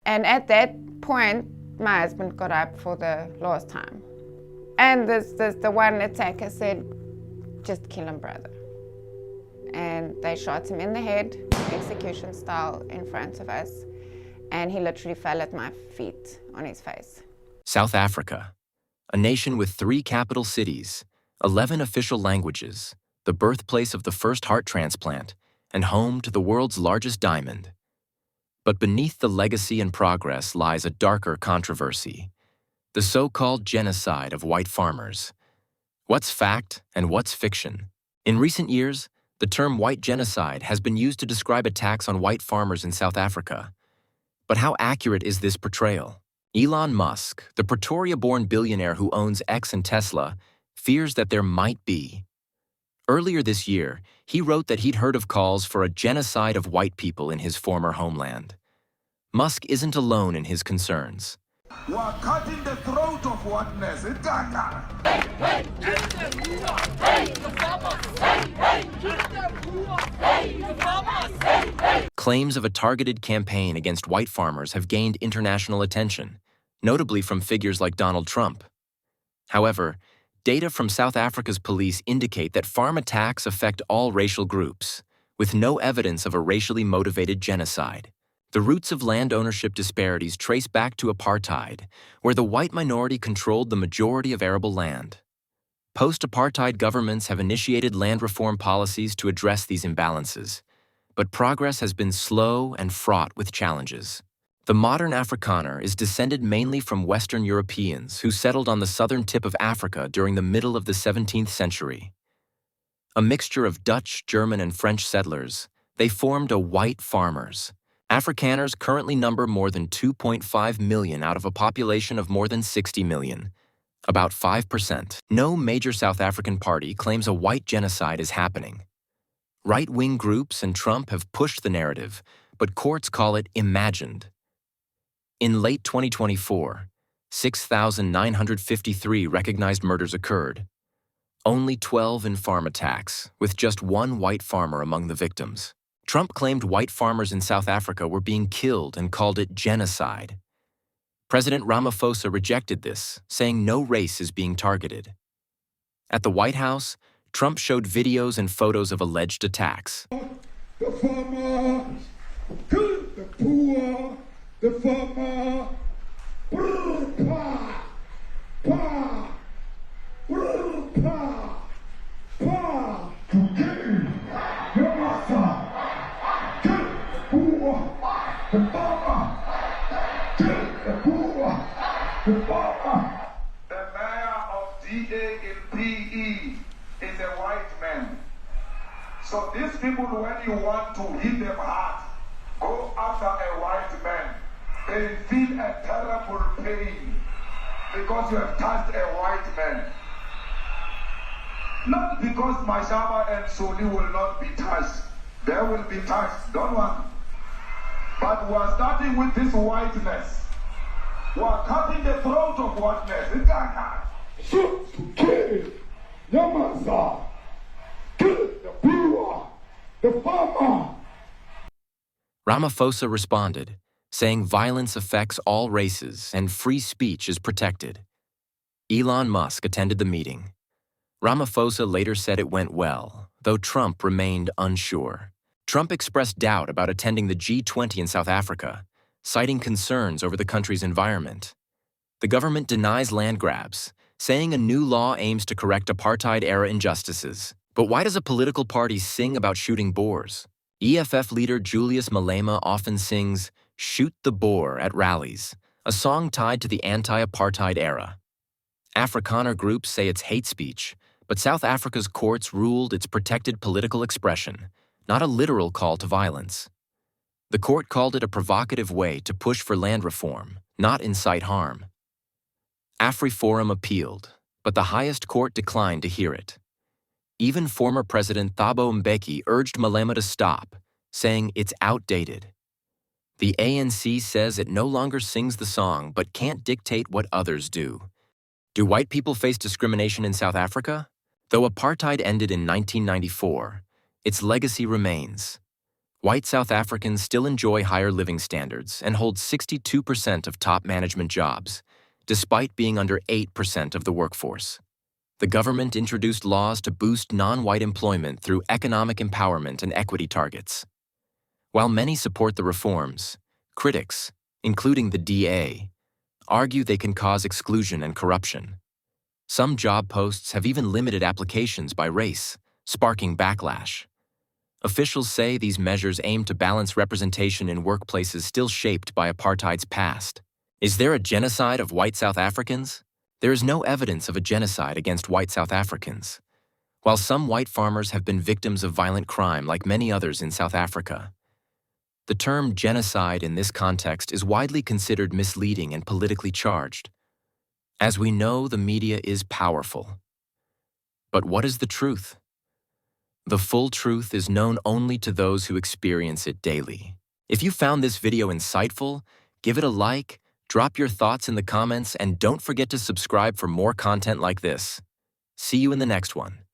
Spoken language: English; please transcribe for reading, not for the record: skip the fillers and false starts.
And at that point, my husband got up for the last time. And the one attacker said, just kill him, brother. And they shot him in the head, execution style, in front of us. And he literally fell at my feet on his face. South Africa, a nation with 3 capital cities, 11 official languages, the birthplace of the first heart transplant, and home to the world's largest diamond. But beneath the legacy and progress lies a darker controversy, the so-called genocide of white farmers. What's fact and what's fiction? In recent years, the term white genocide has been used to describe attacks on white farmers in South Africa. But how accurate is this portrayal? Elon Musk, the Pretoria-born billionaire who owns X and Tesla, fears that there might be. Earlier this year, he wrote that he'd heard of calls for a genocide of white people in his former homeland. Musk isn't alone in his concerns. We're cutting the throat of whiteness. Claims of a targeted campaign against white farmers have gained international attention, notably from figures like Donald Trump. However, data from South Africa's police indicate that farm attacks affect all racial groups, with no evidence of a racially motivated genocide. The roots of land ownership disparities trace back to apartheid, where the white minority controlled the majority of arable land. Post-apartheid governments have initiated land reform policies to address these imbalances, but progress has been slow and fraught with challenges. The modern Afrikaner is descended mainly from Western Europeans who settled on the southern tip of Africa during the middle of the 17th century. A mixture of Dutch, German, and French settlers, they formed a white farmers. Afrikaners currently number more than 2.5 million out of a population of more than 60 million, about 5%. No major South African party claims a white genocide is happening. Right-wing groups and Trump have pushed the narrative, but courts call it imagined. In late 2024, 6,953 recognized murders occurred. Only 12 in farm attacks, with just one white farmer among the victims. Trump claimed white farmers in South Africa were being killed and called it genocide. President Ramaphosa rejected this, saying no race is being targeted. At the White House, Trump showed videos and photos of alleged attacks. The farmer, the poor, the farmer, pa, pa, pa, pa, to kill your master. The mayor of DA in PE is a white man. So these people, when you want to hit them hard, go after a white man. They feel a terrible pain because you have touched a white man. Not because Mashaba and Soli will not be touched. They will be touched, don't worry. But we are starting with this whiteness. We are cutting the throat of whiteness. Shoot to kill Yamasa. Kill the poor, the farmer. Ramaphosa responded, saying violence affects all races and free speech is protected. Elon Musk attended the meeting. Ramaphosa later said it went well, though Trump remained unsure. Trump expressed doubt about attending the G20 in South Africa, citing concerns over the country's environment. The government denies land grabs, saying a new law aims to correct apartheid-era injustices. But why does a political party sing about shooting boars? EFF leader Julius Malema often sings "Shoot the Boer" at rallies, a song tied to the anti-apartheid era. Afrikaner groups say it's hate speech, but South Africa's courts ruled it's protected political expression, not a literal call to violence. The court called it a provocative way to push for land reform, not incite harm. AfriForum appealed, but the highest court declined to hear it. Even former President Thabo Mbeki urged Malema to stop, saying it's outdated. The ANC says it no longer sings the song but can't dictate what others do. Do white people face discrimination in South Africa? Though apartheid ended in 1994, its legacy remains. white South Africans still enjoy higher living standards and hold 62% of top management jobs, despite being under 8% of the workforce. The government introduced laws to boost non-white employment through economic empowerment and equity targets. While many support the reforms, critics, including the DA, argue they can cause exclusion and corruption. Some job posts have even limited applications by race, sparking backlash. Officials say these measures aim to balance representation in workplaces still shaped by apartheid's past. Is there a genocide of white South Africans? There is no evidence of a genocide against white South Africans. While some white farmers have been victims of violent crime like many others in South Africa, the term genocide in this context is widely considered misleading and politically charged. As we know, the media is powerful. But what is the truth? The full truth is known only to those who experience it daily. If you found this video insightful, give it a like, drop your thoughts in the comments, and don't forget to subscribe for more content like this. See you in the next one.